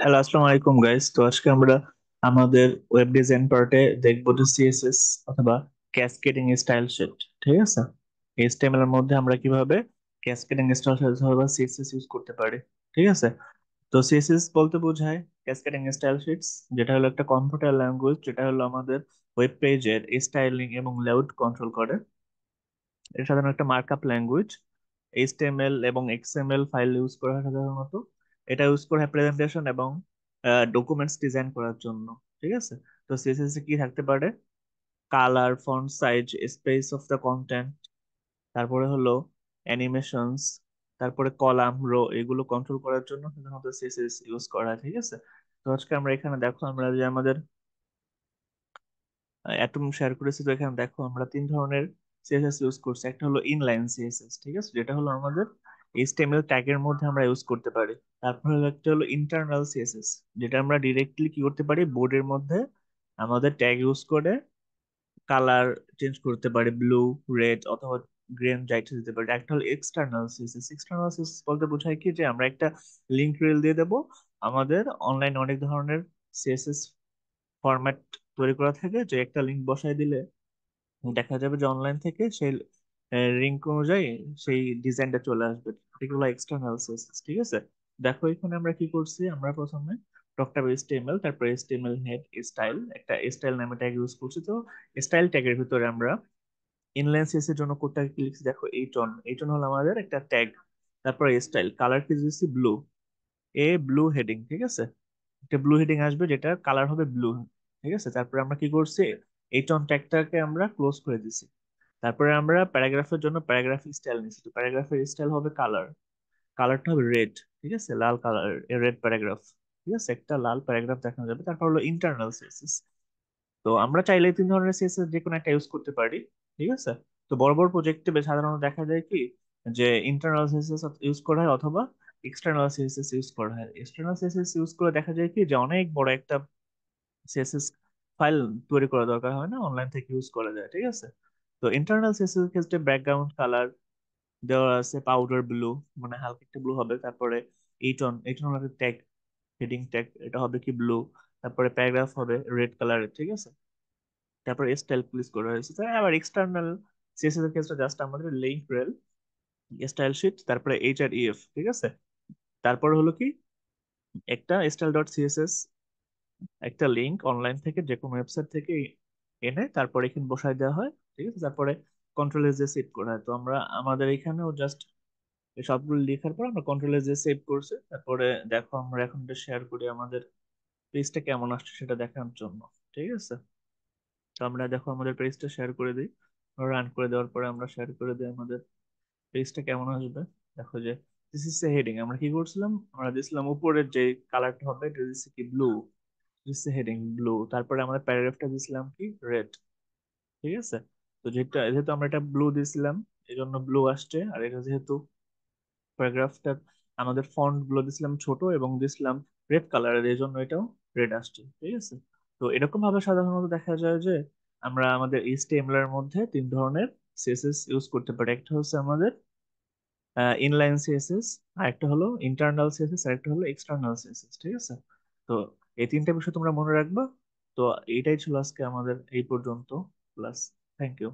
Hello, আসসালামু আলাইকুম guys. তো আজকে আমরা আমাদের ওয়েব ডিজাইন পার্টে দেখবো যে সিএসএস অথবা ক্যাসকেডিং স্টাইল শিট। ঠিক আছে, এইচটিএমএল এর মধ্যে আমরা কিভাবে ক্যাসকেডিং স্টাইল শিট অথবা সিএসএস ইউজ করতে পারি। ঠিক আছে, তো সিএসএস বলতে বোঝায় ক্যাসকেডিং স্টাইল শিটস, যেটা হলো একটা কম্পিউটার ল্যাঙ্গুয়েজ, যেটা হলো আমাদের ওয়েব পেজের স্টাইলিং এবং লেআউট কন্ট্রোল করে। এটা সাধারণত একটা মার্কআপ ল্যাঙ্গুয়েজ। এইচটিএমএল এবং এক্সএমএল ফাইল ইউজ করা হয় সাধারণত। এটা ইউজ করা হয় প্রেজেন্টেশন এবং ডকুমেন্টস ডিজাইন করার জন্য। ঠিক আছে, তো সিএসএস এ কি থাকতে পারে? Colour, font size, space of the content, তারপরে হলো অ্যানিমেশনস, তারপরে কলাম, রো, এগুলো কন্ট্রোল করার জন্য সাধারণত সিএসএস ইউজ করা হয়। ঠিক আছে, তো আজকে আমরা এখানে দেখো আমরা যে আমাদের অ্যাটম শেয়ার করেছি, তো এখানে দেখো আমরা তিন ধরনের সিএসএস ইউজ করছি। একটা হলো ইনলাইন সিএসএস, ঠিক আছে, যেটা হলো আমাদের এইচটিএমএল ট্যাগের মধ্যে আমরা ইউজ করতে পারি। তারপর হলো একটা হলো ইন্টারনাল সিএসএস, যেটা আমরা ডিরেক্টলি কি করতে পারি, বোর্ডের মধ্যে আমাদের ট্যাগ ইউজ করে কালার চেঞ্জ করতে পারি, ব্লু, রেড অথবা গ্রিন, যা ইচ্ছা দিতে পারি। একটা হলো এক্সটার্নাল সিএসএস। এক্সটার্নাল সিএসএস বলতে বোঝায় কি যে আমরা একটা লিংক রিল দিয়ে দেবো। আমাদের অনলাইনে অনেক ধরনের সিএসএস ফরম্যাট তৈরি করা থাকে, যে একটা লিংক বসাই দিলে দেখা যাবে যে অনলাইন থেকে সেই লিঙ্ক অনুযায়ী সেই ডিজাইনটা চলে আসবে। এগুলো এক্সটার্নাল সিএসএস। ঠিক আছে, দেখো এখানে আমরা কি করছি, আমরা প্রথমে টকটা এইচটিএমএল, তারপর এইচটিএমএল হেড স্টাইল, একটা স্টাইল নামে ট্যাগ ইউজ করছি। তো স্টাইল ট্যাগের ভিতরে আমরা ইনলাইন সিএস এর জন্য কোডটা কি লিখছি দেখো, এইটন। এইটন হলো আমাদের একটা ট্যাগ। তারপর স্টাইল কালার কি দিচ্ছি, ব্লু, ব্লু হেডিং। ঠিক আছে, একটা ব্লু হেডিং আসবে যেটা কালার হবে ব্লু। ঠিক আছে, তারপরে আমরা কি করছি, এইটন ট্যাগটাকে আমরা ক্লোজ করে দিছি। তারপরে আমরা প্যারাগ্রাফের জন্য প্যারাগ্রাফ স্টাইল নিচ্ছি। তো প্যারাগ্রাফের স্টাইল হবে কালার, কালারটা হবে রেড। ঠিক আছে, লাল কালার, রেড প্যারাগ্রাফ। ঠিক আছে, একটা লাল প্যারাগ্রাফ দেখানো যাবে। তারপর হলো ইন্টারনাল সিএসএস। তো আমরা চাইলে তিন ধরনের সিএসএস যে কোনো একটা ইউজ করতে পারি। ঠিক আছে, তো বড় বড় প্রজেক্টে সাধারণত দেখা যায় কি যে ইন্টারনাল সিএসএস ইউজ করা হয় অথবা এক্সটার্নাল সিএসএস ইউজ করা হয়। এক্সটার্নাল সিএসএস ইউজ করে দেখা যায় কি যে অনেক বড় একটা সিএসএস ফাইল তৈরি করা দরকার হয় না, অনলাইন থেকে ইউজ করা যায়। ঠিক আছে, তো ইন্টারনাল সিএসএস এর ক্ষেত্রে ব্যাকগ্রাউন্ড কালার দেওয়া আছে পাউডার ব্লু, মানে হালকা একটা ব্লু হবে। তারপরে এইটন, এইটন হলো ট্যাগ, হেডিং ট্যাগ, এটা হবে কি ব্লু। তারপরে প্যারাগ্রাফ হবে রেড কালারের। ঠিক আছে, তারপর স্টাইল প্লিজ করা হয়েছে। তাই আবার এক্সটার্নাল সিএসএস এর ক্ষেত্রে জাস্ট আমাদের লিঙ্ক রেল, স্টাইল শিট, তারপরে এইচআরইএফ। ঠিক আছে, তারপর হলো কি একটা স্টাইল ডট সিএসএস, একটা লিংক অনলাইন থেকে যে কোনো ওয়েবসাইট থেকে এনে তারপর এখানে বসায় দেওয়া হয়। ঠিক আছে, তারপরে কন্ট্রোল এস দিয়ে সেভ করা হয়। তো আমরা আমাদের এখানেও জাস্ট সবগুলো লেখার পর আমরা কন্ট্রোল এস দিয়ে সেভ করছি। তারপরে দেখো আমরা এখন এটা শেয়ার করি আমাদের পেজটা কেমন আসছে সেটা দেখানোর জন্য। ঠিক আছে, তো আমরা দেখো আমাদের পেজটা শেয়ার করে দিই। রান করে দেওয়ার পরে আমরা শেয়ার করে দিই আমাদের পেজটা কেমন আসবে। দেখো যে দিস ইজ এ হেডিং, আমরা কি করছিলাম, আমরা দিছিলাম উপরের যে কালারটা হবে এটা দিচ্ছি কি ব্লু, দিচ্ছে হেডিং ব্লু। তারপরে আমাদের প্যারাগ্রাফটা দিছিলাম কি রেড। ঠিক আছে, তো যেটা যেহেতু আমরা এটা ব্লু দিছিলাম এই জন্য ব্লু আসছে। আর এটা যেহেতু প্যারাগ্রাফটা আমাদের ফন্ট গুলো দিছিলাম ছোট এবং দিছিলাম রেড কালারের, এই জন্য এটাও রেড আসছে। ঠিক আছে, তো এরকম ভাবে সাধারণত দেখা যায় যে আমরা আমাদের এইচটিএমএল এর মধ্যে তিন ধরনের সিএসএস ইউজ করতে পারি। একটা হচ্ছে আমাদের ইনলাইন সিএসএস, আর একটা হলো ইন্টারনাল সিএসএস, আর একটা হলো এক্সটার্নাল সিএসএস। ঠিক আছে, তো এই তিনটা বিষয় তোমরা মনে রাখবা। তো এইটাই ছিল আজকে আমাদের এই পর্যন্ত ক্লাস। Thank you.